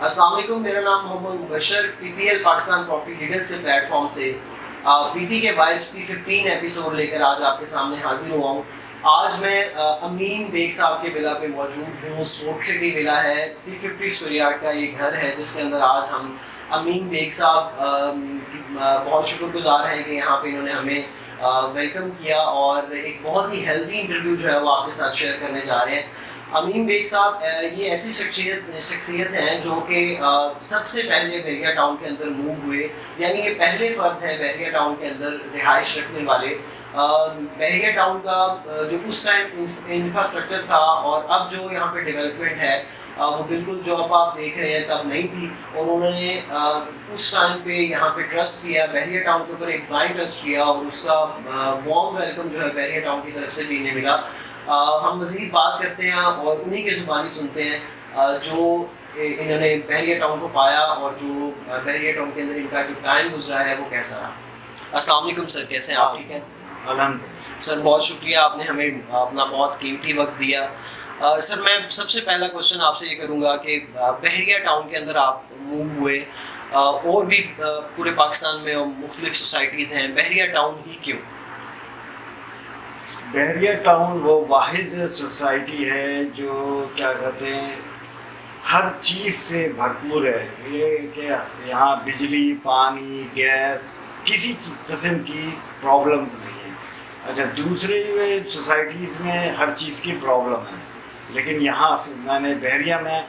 السلام علیکم، میرا نام Muhammad Mubashir, P P L Pakistan property leaders کے پلیٹ فارم سے پی ٹی کے وائبس کی 15 ایپیسوڈ لے کر آج آپ کے سامنے حاضر ہوا ہوں. آج میں امین بیگ صاحب کے ولا پہ موجود ہوں. اسپورٹ سٹی ولا ہے، 350 اسکوائر یارڈ کا یہ گھر ہے جس کے اندر آج ہم امین بیگ صاحب بہت شکر گزار ہیں کہ یہاں پہ انہوں نے ہمیں ویلکم کیا اور ایک بہت ہی ہیلدی انٹرویو جو ہے وہ آپ کے ساتھ شیئر کرنے جا رہے ہیں. امین بیگ صاحب یہ ایسی شخصیت ہیں جو کہ سب سے پہلے بحریہ ٹاؤن کے اندر موو ہوئے، یعنی یہ پہلے فرد ہیں بحریہ ٹاؤن کے اندر رہائش رکھنے والے. بحریہ ٹاؤن کا جو اس ٹائم انفراسٹرکچر تھا اور اب جو یہاں پہ ڈیولپمنٹ ہے وہ بالکل جو اب آپ دیکھ رہے ہیں تب نہیں تھی، اور انہوں نے اس ٹائم پہ یہاں پہ ٹرسٹ کیا، بحریہ ٹاؤن کے اوپر ایک بلائنڈ ٹرسٹ کیا اور اس کا وارم ویلکم جو ہے بحریہ ٹاؤن کی طرف سے بھی انہیں ملا. ہم مزید بات کرتے ہیں اور انہی کی زبانی سنتے ہیں جو انہوں نے بحریہ ٹاؤن کو پایا اور جو بحریہ ٹاؤن کے اندر ان کا جو ٹائم گزرا ہے وہ کیسا رہا. السلام علیکم سر، کیسے ہیں آپ؟ ٹھیک ہیں الحمد سر. بہت شکریہ، آپ نے ہمیں اپنا بہت قیمتی وقت دیا. سر میں سب سے پہلا کوشچن آپ سے یہ کروں گا کہ بحریہ ٹاؤن کے اندر آپ موو ہوئے، اور بھی پورے پاکستان میں مختلف سوسائٹیز ہیں، بحریہ ٹاؤن ہی کیوں؟ بحریہ ٹاؤن وہ واحد سوسائٹی ہے جو کیا کہتے ہیں ہر چیز سے بھرپور ہے. یہ کہ یہاں بجلی، پانی، گیس، کسی قسم کی پرابلمز نہیں ہے. اچھا، دوسرے سوسائٹیز میں ہر چیز کی پرابلم ہے، لیکن یہاں میں نے بحریہ میں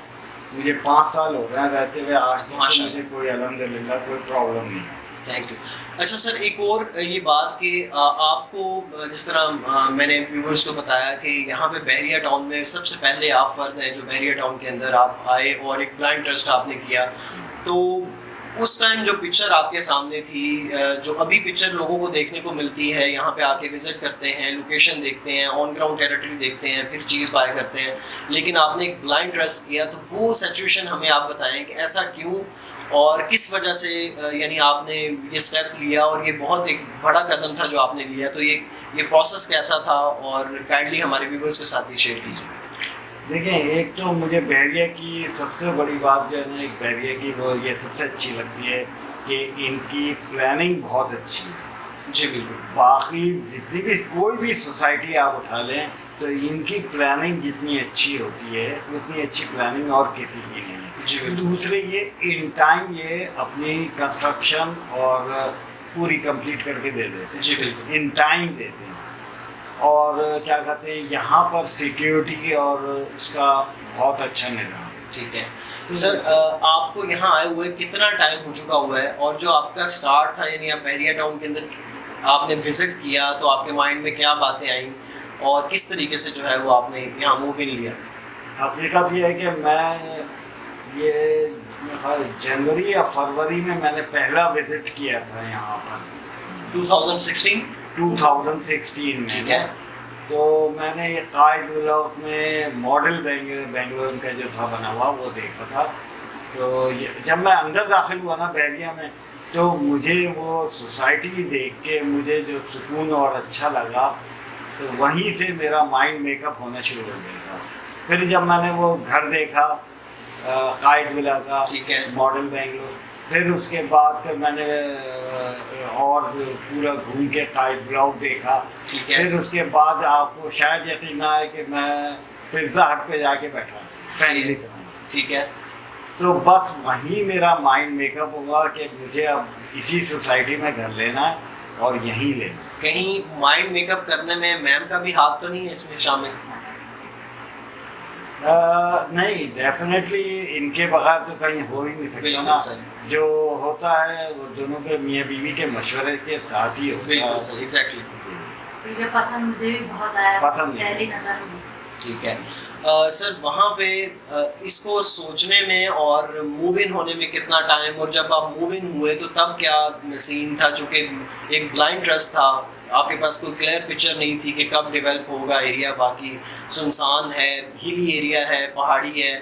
مجھے 5 سال ہو رہے ہیں رہتے ہوئے، آج تک مجھے کوئی الحمدللہ کوئی پرابلم نہیں ہے. Thank you. اچھا سر، ایک اور یہ بات کہ آپ کو جس طرح میں نے ویورز کو بتایا کہ یہاں پہ بحریہ ٹاؤن میں سب سے پہلے آپ فرد ہیں جو بحریہ ٹاؤن کے اندر آپ آئے اور ایک بلائنڈ ٹرسٹ آپ نے کیا، تو اس ٹائم جو پکچر آپ کے سامنے تھی، جو ابھی پکچر لوگوں کو دیکھنے کو ملتی ہے، یہاں پہ آ کے وزٹ کرتے ہیں، لوکیشن دیکھتے ہیں، آن گراؤنڈ ٹیریٹری دیکھتے ہیں، پھر چیز بائی کرتے ہیں، لیکن آپ نے ایک بلائنڈ ٹرسٹ کیا، تو وہ سچویشن ہمیں آپ بتائیں کہ ایسا کیوں اور کس وجہ سے یعنی آپ نے یہ اسٹیپ لیا، اور یہ بہت ایک بڑا قدم تھا جو آپ نے لیا، تو یہ پروسیس کیسا تھا اور کائنڈلی ہمارے ویورز کے ساتھ ہی شیئر کیجیے. دیکھیں، ایک تو مجھے بحریہ کی سب سے بڑی بات جو ہے نا، ایک بحریہ کی وہ یہ سب سے اچھی لگتی ہے کہ ان کی پلاننگ بہت اچھی ہے. جی بالکل. باقی جتنی بھی کوئی بھی سوسائٹی آپ اٹھا لیں تو ان کی پلاننگ جتنی اچھی ہوتی ہے اتنی اچھی پلاننگ اور کسی کی نہیں ہے. جی بالکل. دوسرے یہ ان ٹائم یہ اپنی کنسٹرکشن اور پوری کمپلیٹ کر کے دے دیتے ہیں. جی بالکل. ان ٹائم دیتے ہیں. اور کیا کہتے ہیں یہاں پر سیکیورٹی اور اس کا بہت اچھا نظام. ٹھیک ہے سر، آپ کو یہاں آئے ہوئے کتنا ٹائم ہو چکا ہوا ہے، اور جو آپ کا سٹارٹ تھا یعنی آپ بحریہ ٹاؤن کے اندر آپ نے وزٹ کیا تو آپ کے مائنڈ میں کیا باتیں آئیں اور کس طریقے سے جو ہے وہ آپ نے یہاں موو ان لیا؟ حقیقت یہ ہے کہ میں یہ جنوری یا فروری میں نے پہلا وزٹ کیا تھا یہاں پر 2016 میں. ٹھیک ہے. تو میں نے یہ قائد ولاک میں ماڈل بنگلور کا جو تھا بنا ہوا وہ دیکھا تھا. تو جب میں اندر داخل ہوا نا بحریہ میں، تو مجھے وہ سوسائٹی دیکھ کے مجھے جو سکون اور اچھا لگا، تو وہیں سے میرا مائنڈ میک اپ ہونا شروع ہو گیا تھا. پھر جب میں نے وہ گھر دیکھا قائد ولا کا، ماڈل بنگلور، پھر اس کے بعد پھر میں نے اور پورا گھوم کے قائد بلاک دیکھا. پھر اس کے بعد آپ کو شاید یقین نہ آئے کہ میں پیزا ہٹ پہ جا کے بیٹھا فیملی سے. ٹھیک ہے. تو بس وہیں میرا مائنڈ میک اپ ہوگا کہ مجھے اب اسی سوسائٹی میں گھر لینا ہے اور یہیں لینا. کہیں مائنڈ میک اپ کرنے میں میم کا بھی ہاتھ تو نہیں ہے اس میں شامل؟ نہیں، ڈیفینیٹلی ان کے بغیر تو کہیں ہو ہی نہیں سکتا نا. جو ہوتا ہے وہ دونوں کے میاں بیوی کے مشورے کے ساتھ ہی ہوتا ہے. بالکل سر، ایگزیکٹلی. پسند مجھے بھی بہت آیا پسند پہلی نظر میں. ٹھیک ہے سر، وہاں پہ اس کو سوچنے میں اور موو ان ہونے میں کتنا ٹائم، اور جب آپ موو ان ہوئے تو تب کیا سین تھا؟ چونکہ ایک بلائنڈ ٹرسٹ تھا، آپ کے پاس کوئی کلیئر پکچر نہیں تھی کہ کب ڈیولپ ہوگا ایریا، باقی سنسان ہے، ہلی ایریا ہے، پہاڑی ہے،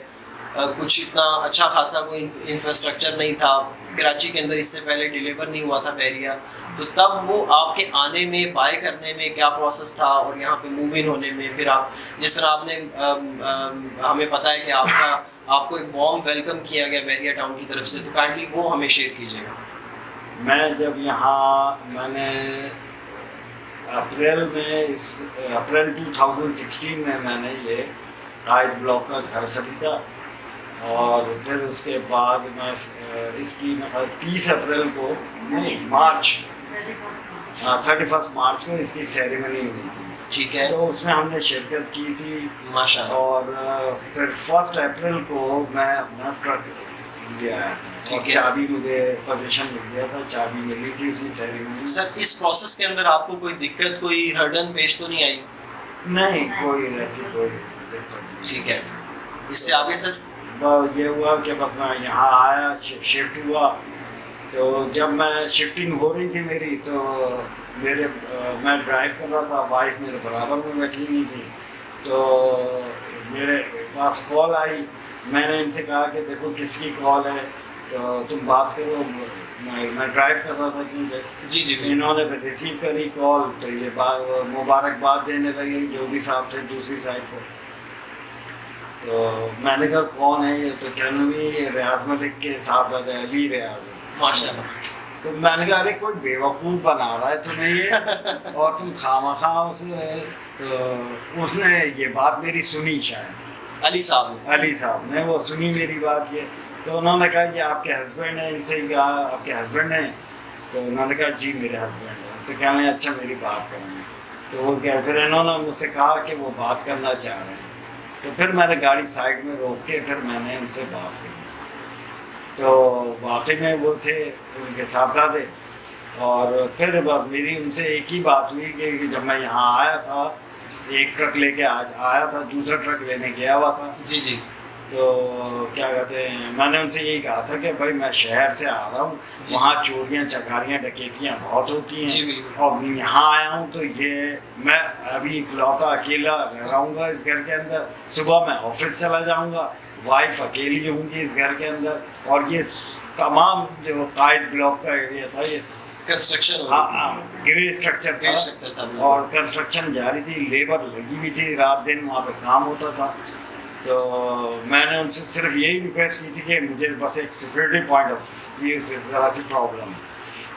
کچھ اتنا اچھا خاصا کوئی انفراسٹرکچر نہیں تھا کراچی کے اندر، اس سے پہلے ڈیلیور نہیں ہوا تھا بحریہ، تو تب وہ آپ کے آنے میں، بائی کرنے میں کیا پروسیس تھا، اور یہاں پہ موو ان ہونے میں پھر آپ جس طرح آپ نے ہمیں پتہ ہے کہ آپ کو ایک وارم ویلکم کیا گیا بحریہ ٹاؤن کی طرف سے، تو کائنڈلی وہ ہمیں شیئر کیجیے گا. میں جب یہاں میں نے اپریل 2016 میں نے یہ قائد بلاک کا گھر خریدا، اور پھر اس کے بعد میں اس کی 30 اپریل کو نہیں مارچ 31 مارچ کو اس کی سیریمنی ہوئی تھی. ٹھیک ہے. تو اس میں ہم نے شرکت کی تھی ماشاء اللہ. اور پھر 1 اپریل کو میں اپنا ٹرک لے آیا تھا، اور چابی مجھے پوزیشن مل گیا تھا، چابی ملی تھی اس کی سیریمنی. سر اس پروسیس کے اندر آپ کو کوئی دقت، کوئی ہرڈن پیش تو نہیں آئی؟ نہیں، کوئی ایسی کوئی دقت نہیں. ٹھیک ہے. اس سے آگے سر یہ ہوا کہ بس میں یہاں آیا، شفٹ ہوا. تو جب میں شفٹنگ ہو رہی تھی میری، تو میں ڈرائیو کر رہا تھا، وائف میرے برابر میں بیٹھی نہیں تھی، تو میرے پاس کال آئی. میں نے ان سے کہا کہ دیکھو کس کی کال ہے، تو تم بات کرو. میں ڈرائیو کر رہا تھا کیونکہ جی. انہوں نے پھر ریسیو کری کال، تو یہ مبارکباد دینے لگے جو بھی صاحب تھے دوسری سائڈ پہ. تو میں نے کہا کون ہے یہ؟ تو کہنے لگے یہ ریاض ملک کے صاحبزادہ علی ریاض ہے. ماشاء اللہ. تو میں نے کہا ارے کوئی بیوقوف بنا رہا ہے تمہیں یہ، اور تم خواہ اسے. تو اس نے یہ بات میری سنی، شاید علی صاحب نے وہ سنی میری بات. یہ تو انہوں نے کہا یہ آپ کے ہسبینڈ ہیں؟ ان سے ہی کہا آپ کے ہسبینڈ ہیں؟ تو انہوں نے کہا جی میرے ہسبینڈ ہیں. تو کہنے اچھا میری بات کریں. تو وہ کیا، پھر انہوں نے مجھ سے کہا کہ وہ بات کرنا چاہ رہے ہیں. تو پھر میں نے گاڑی سائڈ میں روک کے پھر میں نے ان سے بات کی. تو واقعی میں وہ تھے ان کے صاحبزادے. اور پھر میری ان سے ایک ہی بات ہوئی کہ جب میں یہاں آیا تھا، ایک ٹرک لے کے آیا تھا، دوسرا ٹرک لینے گیا ہوا تھا. جی. تو کیا کہتے ہیں، میں نے ان سے یہی کہا تھا کہ بھائی میں شہر سے آ رہا ہوں، وہاں چوریاں چکاریاں ڈکیتیاں بہت ہوتی ہیں، اور یہاں آیا ہوں تو یہ میں ابھی اکلوتا اکیلا رہوں گا اس گھر کے اندر. صبح میں آفس چلا جاؤں گا، وائف اکیلی ہوں گی اس گھر کے اندر. اور یہ تمام جو قائد بلاک کا ایریا تھا یہ کنسٹرکشن گرے اسٹرکچر تھا، اور کنسٹرکشن جاری تھی، لیبر لگی ہوئی تھی، رات دن وہاں پہ کام ہوتا تھا. تو میں نے ان سے صرف یہی ریکویسٹ کی تھی کہ مجھے بس ایک سیکورٹی پوائنٹ آف ویو سے ذرا سی پرابلم.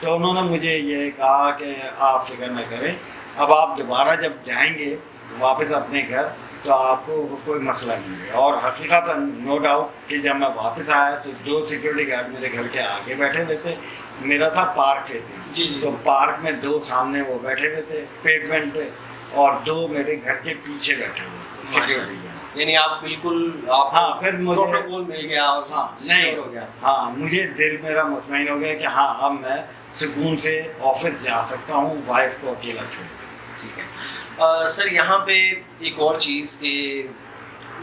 تو انہوں نے مجھے یہ کہا کہ آپ فکر نہ کریں، اب آپ دوبارہ جب جائیں گے واپس اپنے گھر تو آپ کو کوئی مسئلہ نہیں ہے. اور حقیقتاً نو ڈاؤٹ کہ جب میں واپس آیا تو 2 سیکورٹی گارڈ میرے گھر کے آگے بیٹھے ہوئے تھے. میرا تھا پارک فیسنگ. جی. تو پارک میں 2 سامنے وہ بیٹھے ہوئے تھے پیومنٹ پہ، اور 2 میرے گھر کے پیچھے بیٹھے ہوئے تھے سیکورٹی. یعنی آپ بالکل ہاں، پھر مجھے پروٹوکول مل گیا، سیکیور ہو گیا. ہاں، مجھے دل میرا مطمئن ہو گیا کہ ہاں اب میں سکون سے آفس جا سکتا ہوں وائف کو اکیلا چھوڑ. ٹھیک ہے. سر یہاں پہ ایک اور چیز کہ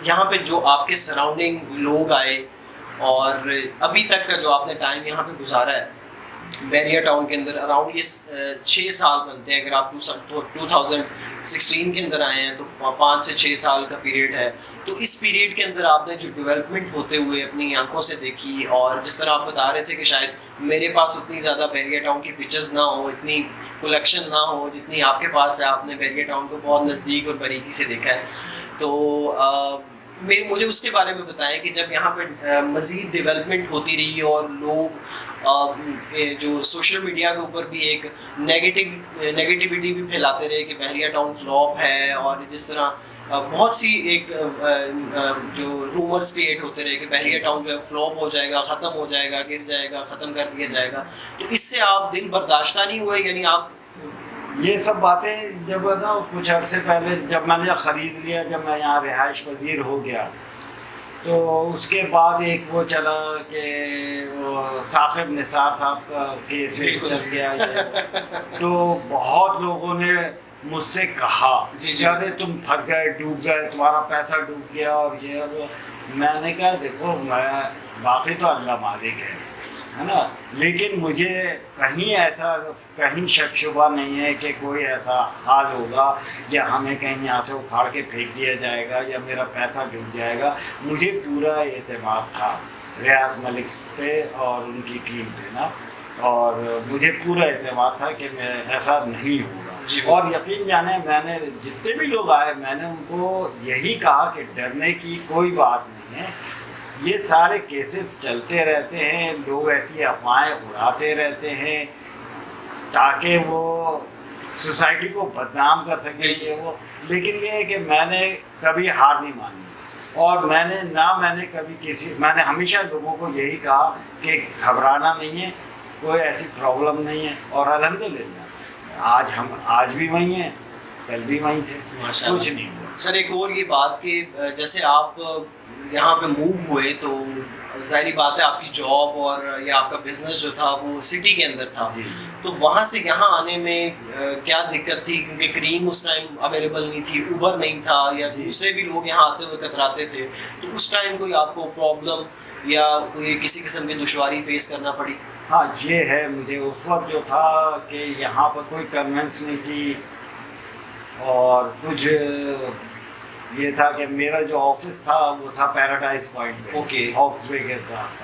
یہاں پہ جو آپ کے سراؤنڈنگ لوگ آئے، اور ابھی تک کا جو آپ نے ٹائم یہاں پہ گزارا ہے بحریہ ٹاؤن کے اندر، اراؤنڈ یہ 6 سال بنتے ہیں. اگر آپ 2016 کے اندر آئے ہیں تو 5 سے 6 سال کا پیریڈ ہے. تو اس پیریڈ کے اندر آپ نے جو ڈیولپمنٹ ہوتے ہوئے اپنی آنکھوں سے دیکھی، اور جس طرح آپ بتا رہے تھے کہ شاید میرے پاس اتنی زیادہ بحریہ ٹاؤن کی پکچرز نہ ہو، اتنی کلیکشن نہ ہو جتنی آپ کے پاس ہے. آپ نے بحریہ ٹاؤن کو بہت نزدیک اور باریکی سے دیکھا ہے. تو مجھے اس کے بارے میں بتائیں کہ جب یہاں پہ مزید ڈیولپمنٹ ہوتی رہی اور لوگ جو سوشل میڈیا کے اوپر بھی ایک نیگیٹیوٹی بھی پھیلاتے رہے کہ بحریہ ٹاؤن فلاپ ہے، اور جس طرح بہت سی ایک جو رومرز کریٹ ہوتے رہے کہ بحریہ ٹاؤن جو ہے فلاپ ہو جائے گا، ختم ہو جائے گا، گر جائے گا، ختم کر دیا جائے گا، تو اس سے آپ دل برداشتہ نہیں ہوئے؟ یعنی آپ یہ سب باتیں جب نا کچھ عرصے پہلے جب میں نے خرید لیا، جب میں یہاں رہائش پذیر ہو گیا، تو اس کے بعد ایک وہ چلا کہ وہ ثاقب نثار صاحب کا کیس چل گیا. تو بہت لوگوں نے مجھ سے کہا ارے تم پھنس گئے، ڈوب گئے، تمہارا پیسہ ڈوب گیا، اور یہ وہ. میں نے کہا دیکھو میں باقی تو اللہ مالک ہے، ہے نا. لیکن مجھے کہیں شک شبہ نہیں ہے کہ کوئی ایسا حال ہوگا یا ہمیں کہیں یہاں سے اکھاڑ کے پھینک دیا جائے گا یا میرا پیسہ ڈوب جائے گا. مجھے پورا اعتماد تھا ریاض ملک پہ اور ان کی ٹیم پہ نا, اور مجھے پورا اعتماد تھا کہ میں ایسا نہیں ہوگا. اور یقین جانے میں نے جتنے بھی لوگ آئے میں نے ان کو یہی کہا کہ ڈرنے کی کوئی بات نہیں ہے, یہ سارے کیسز چلتے رہتے ہیں, لوگ ایسی افواہیں اڑاتے رہتے ہیں تاکہ وہ سوسائٹی کو بدنام کر سکیں یہ وہ. لیکن یہ ہے کہ میں نے کبھی ہار نہیں مانی, اور میں نے کبھی میں نے ہمیشہ لوگوں کو یہی کہا کہ گھبرانا نہیں ہے, کوئی ایسی پرابلم نہیں ہے. اور الحمدللہ آج بھی وہیں ہیں, کل بھی وہیں تھے, کچھ نہیں ہوا. سر ایک اور یہ بات کہ جیسے آپ یہاں پہ موو ہوئے تو ظاہری بات ہے آپ کی جاب اور یا آپ کا بزنس جو تھا وہ سٹی کے اندر تھا, تو وہاں سے یہاں آنے میں کیا دقت تھی؟ کیونکہ کریم اس ٹائم اویلیبل نہیں تھی, اوبر نہیں تھا, یا دوسرے بھی لوگ یہاں آتے ہوئے کتراتے تھے, تو اس ٹائم کوئی آپ کو پرابلم یا کوئی کسی قسم کی دشواری فیس کرنا پڑی؟ ہاں یہ ہے, مجھے اس وقت جو تھا کہ یہاں پر کوئی کنوینس نہیں تھی, اور کچھ یہ تھا کہ میرا جو آفس تھا وہ تھا پیراڈائز پوائنٹ پہ, اوکے, ہاکس وے کے ساتھ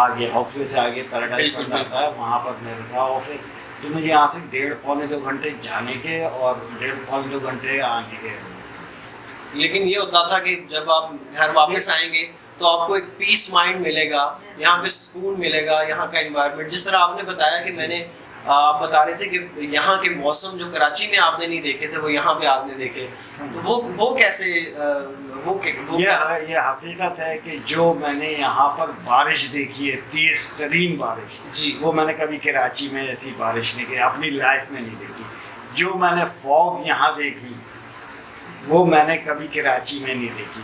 آگے, ہاکس وے سے آگے پیراڈائز پوائنٹ آتا ہے, وہاں پر میرا تھا آفس. تو مجھے یہاں سے 1.5-2 گھنٹے جانے کے اور 1.5-2 گھنٹے آنے کے. لیکن یہ ہوتا تھا کہ جب آپ گھر واپس آئیں گے تو آپ کو ایک پیس مائنڈ ملے گا, یہاں پہ سکون ملے گا, یہاں کا انوائرمنٹ. جس طرح آپ نے بتایا کہ میں نے آپ بتا رہے تھے کہ یہاں کے موسم جو کراچی میں آپ نے نہیں دیکھے تھے وہ یہاں پہ آپ نے دیکھے, تو وہ کیسے یہ حقیقت ہے کہ جو میں نے یہاں پر بارش دیکھی ہے, تیز ترین بارش, جی, وہ میں نے کبھی کراچی میں ایسی بارش نہیں کی, اپنی لائف میں نہیں دیکھی. جو میں نے فوگ یہاں دیکھی وہ میں نے کبھی کراچی میں نہیں دیکھی.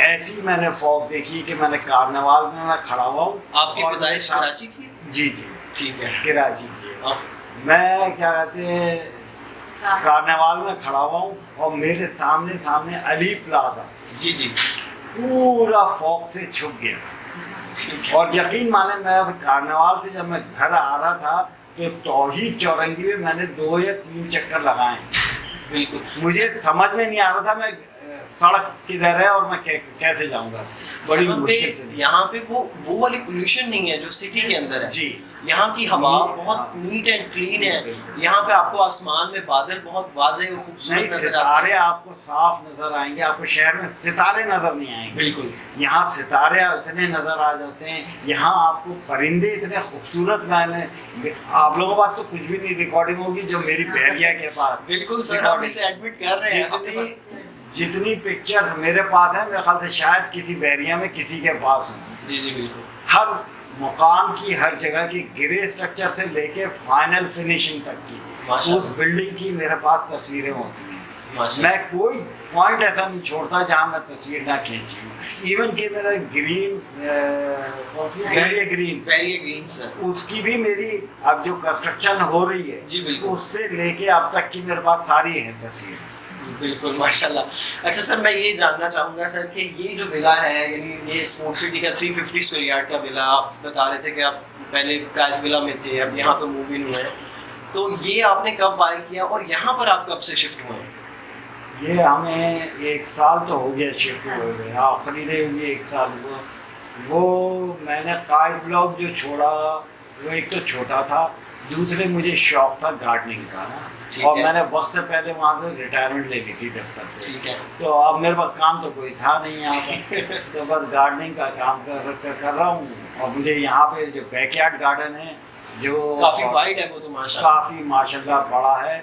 ایسی میں نے فوگ دیکھی کہ میں نے کارنیوال میں کھڑا ہوا ہوں. آپ کی پیدائش کراچی کی؟ جی ٹھیک ہے, کراچی کی. میں کیا کہتے ہیں کارنیوال میں کھڑا ہوا ہوں اور میرے سامنے علی پلازا جی پورا فوگ سے چھپ گیا. اور یقین مانے میں اب کارنیوال سے جب میں گھر آ رہا تھا تو توحید چورنگی میں میں نے 2 یا 3 چکر لگائے. بالکل, مجھے سمجھ میں نہیں آ رہا تھا میں سڑک کدھر ہے اور میں کیسے جاؤں گا. بڑی مشکل سے. یہاں پہ وہ والی پولوشن نہیں ہے جو سٹی کے اندر ہے. جی, یہاں کی ہوا بہت نیٹ اینڈ کلین ہے. یہاں پہ آپ کو آسمان میں بادل بہت واضح اور خوبصورت نظر آتے ہیں. ستارے آپ کو صاف نظر آئیں گے, آپ کو شہر میں ستارے نظر نہیں آئیں گے. بالکل, یہاں ستارے اتنے نظر آ جاتے ہیں. یہاں آپ کو پرندے اتنے خوبصورت, میں نے آپ لوگوں کے پاس تو کچھ بھی نہیں ریکارڈنگ ہوگی جو میری بحریہ کے پاس. بالکل سر, ہم اسے ایڈمٹ کر رہے ہیں. جتنی پکچرز میرے پاس ہیں میرے خیال سے شاید کسی بحریہ میں کسی کے پاس ہوں. جی بالکل, ہر مقام کی, ہر جگہ کی, گرے اسٹرکچر سے لے کے فائنل فنیشنگ تک کی, اس بلڈنگ کی میرے پاس تصویریں ہوتی ہیں. میں کوئی پوائنٹ ایسا نہیں چھوڑتا جہاں میں تصویر نہ کھینچی ہوں. ایون کہ میرا گرین اس کی بھی میری اب جو کنسٹرکشن ہو رہی ہے اس سے لے کے اب تک کی میرے پاس ساری ہیں تصویریں. بالکل ماشاءاللہ. اچھا سر, میں یہ جاننا چاہوں گا سر کہ یہ جو ولا ہے, یعنی یہ اسپورٹ سٹی کا 350 اسکوائر یارڈ کا ولا, آپ بتا رہے تھے کہ آپ پہلے قائد ولا میں تھے, اب یہاں پہ موو ان ہوئے ہیں, تو یہ آپ نے کب بائی کیا اور یہاں پر آپ کب سے شفٹ ہوئے ہیں؟ یہ ہمیں 1 سال تو ہو گیا شفٹ ہوئے, آخری دے بھی 1 سال ہوا. وہ میں نے قائد بلاک جو چھوڑا وہ ایک تو چھوٹا تھا, دوسرے مجھے شوق تھا گارڈننگ کا نا, اور میں نے وقت سے پہلے وہاں سے ریٹائرمنٹ لے لی تھی دفتر سے. ٹھیک ہے, تو اب میرے پاس کام تو کوئی تھا نہیں یہاں پر, تو بس گارڈننگ کا کام کر رہا ہوں. اور مجھے یہاں پہ جو بیک یارڈ گارڈن ہے جو کافی وائڈ ہے, وہ تو کافی ماشاءاللہ بڑا ہے,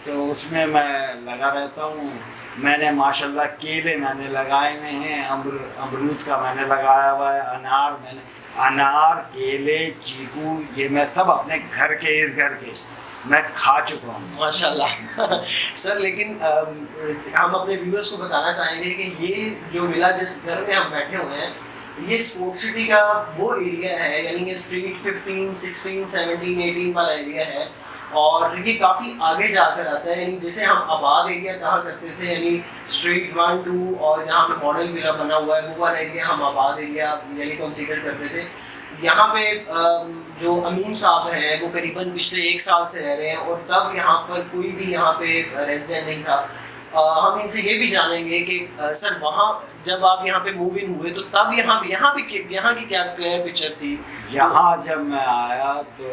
تو اس میں لگا رہتا ہوں. میں نے ماشاءاللہ کیلے میں نے لگائے ہوئے ہیں, امرود کا میں نے لگایا ہوا ہے, انار کیلے چیکو, یہ میں سب اپنے گھر کے اس گھر کے میں کھا چکا ہوں ماشاءاللہ. سر لیکن ہم اپنے ویورز کو بتانا چاہیں گے کہ یہ جو ولا جس گھر میں ہم بیٹھے ہوئے ہیں یہ اسپورٹ سٹی کا وہ ایریا ہے, یعنی یہ اسٹریٹ 15, 16, 17, 18 والا ایریا ہے اور یہ کافی آگے جا کر آتا ہے، یعنی جسے ہم آباد ایریا کہا کرتے تھے، یعنی اسٹریٹ 1 2 اور جہاں پہ ماڈل ولا بنا ہوا ہے وہ والا ایریا ہم آباد ایریا یعنی کنسیڈر کرتے تھے. یہاں پہ جو امین صاحب ہیں وہ قریباً پچھلے 1 سال سے رہ رہے ہیں اور تب یہاں پر کوئی بھی یہاں پہ ریزیڈنٹ نہیں تھا. ہم ان سے یہ بھی جانیں گے کہ سر وہاں جب آپ یہاں پہ موو ان ہوئے تو تب یہاں کی کیا کلیئر پکچر تھی؟ یہاں جب میں آیا تو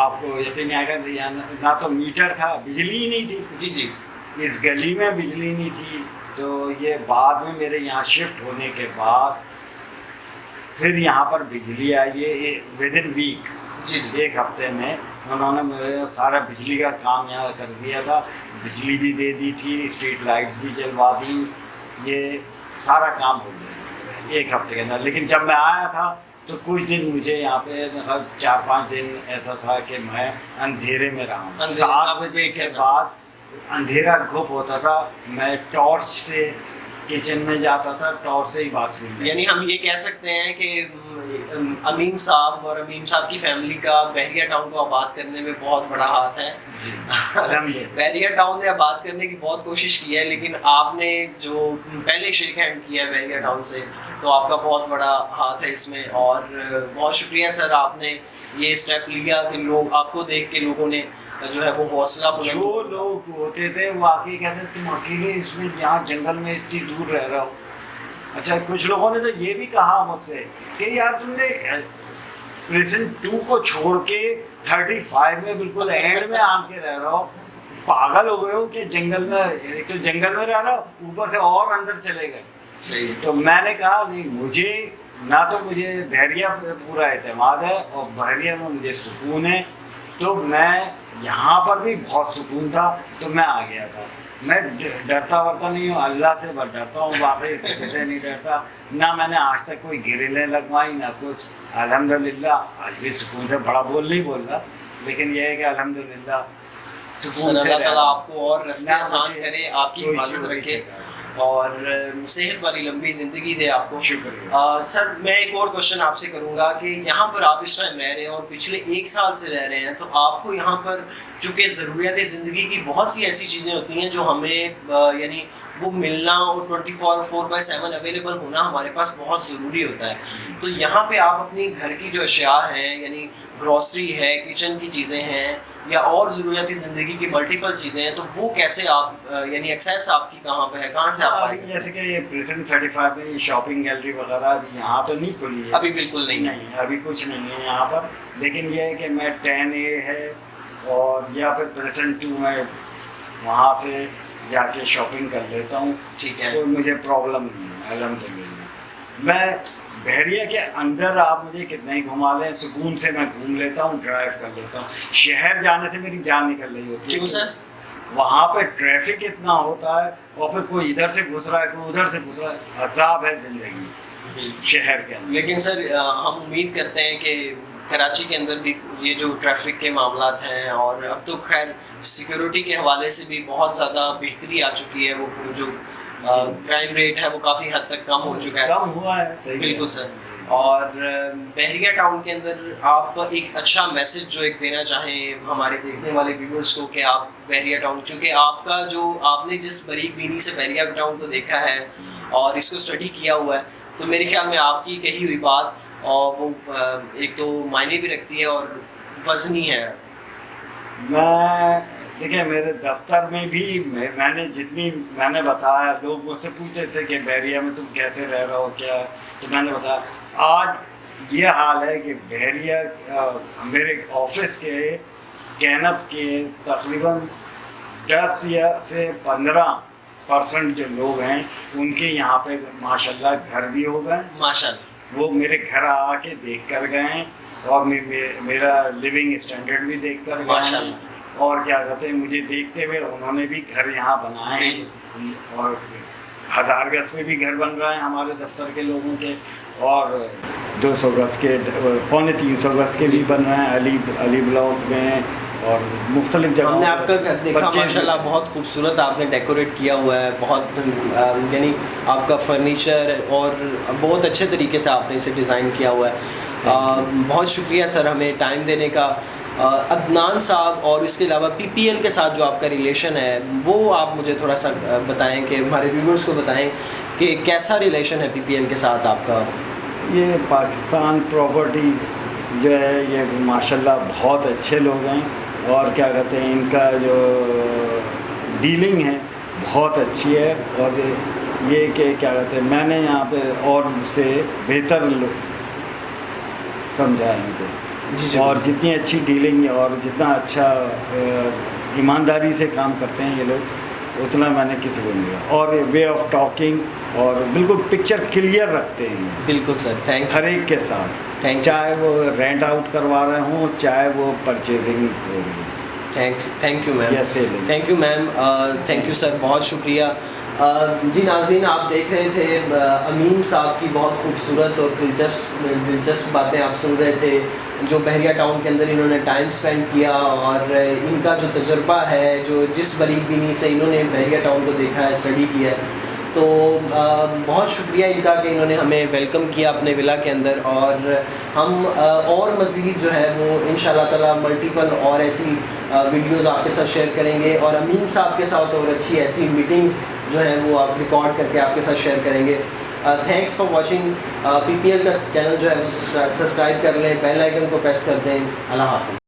آپ کو یقین آئے گا نہ تو میٹر تھا، بجلی ہی نہیں تھی. جی جی. اس گلی میں بجلی نہیں تھی. تو یہ بعد میں میرے یہاں شفٹ ہونے کے بعد پھر یہاں پر بجلی آئی ہے ود ان ویک. جی جی. 1 ہفتے میں انہوں نے میرے سارا بجلی کا کام یہاں کر دیا تھا. بجلی بھی دے دی تھی، اسٹریٹ لائٹس بھی جلوا دی، یہ سارا کام ہو گیا تھا میرے 1 ہفتے کے اندر. لیکن جب میں آیا تھا تو کچھ دن مجھے یہاں پہ 4-5 دن ایسا تھا کہ میں اندھیرے میں رہا ہوں. 7 بجے کے بعد اندھیرا گھپ ہوتا تھا. میں ٹارچ سے کچن میں جاتا تھا، ٹارچ سے ہی باتھ روم میں. یعنی ہم یہ کہہ سکتے ہیں کہ امین صاحب اور امین صاحب کی فیملی کا بحریہ ٹاؤن کو آباد کرنے میں بہت بڑا ہاتھ ہے. بحریہ ٹاؤن نے آباد کرنے کی بہت کوشش کی ہے، لیکن آپ نے جو پہلے شیک ہینڈ کیا ہے بحریہ ٹاؤن سے، تو آپ کا بہت بڑا ہاتھ ہے اس میں. اور بہت شکریہ سر، آپ نے یہ اسٹیپ لیا کہ لوگ آپ کو دیکھ کے لوگوں نے جو ہے وہ حوصلہ بلند. جو لوگ ہوتے تھے وہ آگے کہتے ہیں تم اکیلے اس میں یہاں جنگل میں اتنی دور رہ رہا ہو. اچھا کچھ لوگوں نے تو یہ بھی کہا مجھ سے کہ یار تم نے پریزن 2 کو چھوڑ کے 35 میں بالکل اینڈ میں آن کے رہ رہا ہو، پاگل ہو گئے ہو کہ جنگل میں، ایک تو جنگل میں رہ رہا ہو اوپر سے اور اندر چلے گئے. صحیح. تو میں نے کہا نہیں، مجھے نہ تو مجھے بحریہ پہ پورا اعتماد ہے اور بحریہ میں مجھے سکون ہے. تو میں یہاں پر بھی بہت سکون تھا تو میں آ گیا تھا. میں ڈرتا ورتا نہیں ہوں، اللہ سے بس ڈرتا ہوں، باقی کسی سے نہیں ڈرتا. نہ میں نے آج تک کوئی گریلیں لگوائی نہ کچھ. الحمدللہ آج بھی سکون سے، بڑا بول نہیں بول رہا، لیکن یہ ہے کہ الحمدللہ سکون سے. اللہ تعالیٰ آپ کو اور راستے آسان کرے، آپ کی حفاظت رکھے اور صحت والی لمبی زندگی دے آپ کو. شکریہ. سر میں ایک اور کوشچن آپ سے کروں گا کہ یہاں پر آپ اس ٹائم رہ رہے ہیں اور پچھلے 1 سال سے رہ رہے ہیں، تو آپ کو یہاں پر چونکہ ضروریات زندگی کی بہت سی ایسی چیزیں ہوتی ہیں جو ہمیں یعنی وہ ملنا اور 24/7 اویلیبل ہونا ہمارے پاس بہت ضروری ہوتا ہے. تو یہاں پہ آپ اپنی گھر کی جو اشیاء ہیں، یعنی گروسری ہے، کچن کی چیزیں ہیں یا اور ضروریاتی زندگی کی ملٹیپل چیزیں ہیں، تو وہ کیسے آپ یعنی ایکسیس آپ کی کہاں پہ ہے، کہاں سے آپ آئیں گے؟ جیسے کہ یہ پریزن 35 میں شاپنگ گیلری وغیرہ ابھی یہاں تو نہیں کھلی ہے، ابھی بالکل نہیں ہے. نہیں ابھی کچھ نہیں ہے یہاں پر. لیکن یہ ہے کہ میں 10A ہے اور یہاں پہ پریزن 2 میں وہاں سے جا کے شاپنگ کر لیتا ہوں. ٹھیک ہے. کوئی مجھے پرابلم نہیں ہے الحمدللہ. میں بحریہ کے اندر آپ مجھے کتنا ہی گھما لیں، سکون سے میں گھوم لیتا ہوں، ڈرائیو کر لیتا ہوں. شہر جانے سے میری جان نکل رہی ہوتی ہے. کیوں سر؟ وہاں پہ ٹریفک اتنا ہوتا ہے اور پھر کوئی ادھر سے گھس رہا ہے کوئی ادھر سے گھس رہا ہے. عذاب ہے زندگی شہر کے اندر. لیکن سر ہم امید کرتے ہیں کہ کراچی کے اندر بھی یہ جو ٹریفک کے معاملات ہیں، اور اب تو خیر سیکورٹی کے حوالے سے بھی بہت زیادہ بہتری آ چکی ہے، وہ جو کرائم ریٹ ہے وہ کافی حد تک کم ہو چکا ہے. کم ہوا ہے. صحیح بالکل سر. اور بحریہ ٹاؤن کے اندر آپ ایک اچھا میسج جو ایک دینا چاہیں ہمارے دیکھنے والے ویورز کو کہ آپ بحریہ ٹاؤن، چونکہ آپ کا جو آپ نے جس باریک بینی سے بحریہ ٹاؤن کو دیکھا ہے اور اس کو اسٹڈی کیا ہوا ہے، تو میرے خیال میں آپ کی کہی ہوئی بات اور وہ ایک تو معنی بھی رکھتی ہے اور وزنی ہے. میں دیکھیں میرے دفتر میں بھی میں نے جتنی میں نے بتایا، لوگ مجھ سے پوچھتے تھے کہ بحریہ میں تم کیسے رہ رہا ہو کیا، تو میں نے بتایا. آج یہ حال ہے کہ بحریہ میرے آفس کے کینپ کے تقریباً 10 سے 15% جو لوگ ہیں ان کے یہاں پہ ماشاء اللہ گھر بھی ہو گئے. ماشاء اللہ. وہ میرے گھر آ کے دیکھ کر گئے ہیں اور میرا لیونگ اسٹینڈرڈ بھی دیکھ کر گئے ہیں. اور کیا کہتے ہیں مجھے دیکھتے ہوئے انہوں نے بھی گھر یہاں بنائے ہیں اور 1000 گز میں بھی گھر بن رہے ہیں ہمارے دفتر کے لوگوں کے، اور 200 گز کے 250 گز کے بھی بن رہے ہیں علی بلاک میں اور مختلف جگہوں. ہم نے آپ کا گھر دیکھا ماشاء اللہ، بہت خوبصورت آپ نے ڈیکوریٹ کیا ہوا ہے، بہت یعنی آپ کا فرنیچر اور بہت اچھے طریقے سے آپ نے اسے ڈیزائن کیا ہوا ہے. بہت شکریہ سر ہمیں ٹائم دینے کا. عدنان صاحب اور اس کے علاوہ پی پی ایل کے ساتھ جو آپ کا ریلیشن ہے وہ آپ مجھے تھوڑا سا بتائیں کہ ہمارے ویورز کو بتائیں کہ کیسا ریلیشن ہے پی پی ایل کے ساتھ آپ کا. یہ پاکستان پراپرٹی جو ہے یہ ماشاء اللہ بہت اچھے لوگ ہیں اور کیا کہتے ہیں ان کا جو ڈیلنگ ہے بہت اچھی ہے اور یہ کہ کیا کہتے ہیں میں نے یہاں پہ اور سے بہتر سمجھا ہے ان کو. جی اور جتنی اچھی ڈیلنگ اور جتنا اچھا ایمانداری سے کام کرتے ہیں یہ لوگ اتنا میں نے کسی کو نہیں دیا. اور وے آف ٹاکنگ اور بالکل پکچر کلیئر رکھتے ہیں بالکل سر. تھینک ہر ایک کے ساتھ تھینک چاہے وہ رینٹ آؤٹ کروا رہے ہوں چاہے وہ پرچیزنگ ہو رہی ہو. Thank you ma'am. یا selling. Thank you ma'am. Thank you sir. بہت شکریہ. جی ناظرین آپ دیکھ رہے تھے امین صاحب کی بہت خوبصورت اور دلچسپ باتیں آپ سن رہے تھے جو بحریہ ٹاؤن کے اندر انہوں نے ٹائم سپینڈ کیا اور ان کا جو تجربہ ہے جو جس باریک بینی سے انہوں نے بحریہ ٹاؤن کو دیکھا ہے اسٹڈی کیا ہے تو بہت شکریہ ان کا کہ انہوں نے ہمیں ویلکم کیا اپنے ولا کے اندر. اور ہم اور مزید جو ہے وہ ان شاء اللہ تعالیٰ ملٹیپل اور ایسی ویڈیوز آپ کے ساتھ شیئر کریں گے اور امین صاحب کے ساتھ اور اچھی ایسی میٹنگز جو ہیں وہ آپ ریکارڈ کر کے آپ کے ساتھ شیئر کریں گے. Thanks for watching. P P L کا چینل جو ہے وہ سبسکرائب کر لیں, بیل آئیکن کو پریس کر دیں. اللہ حافظ.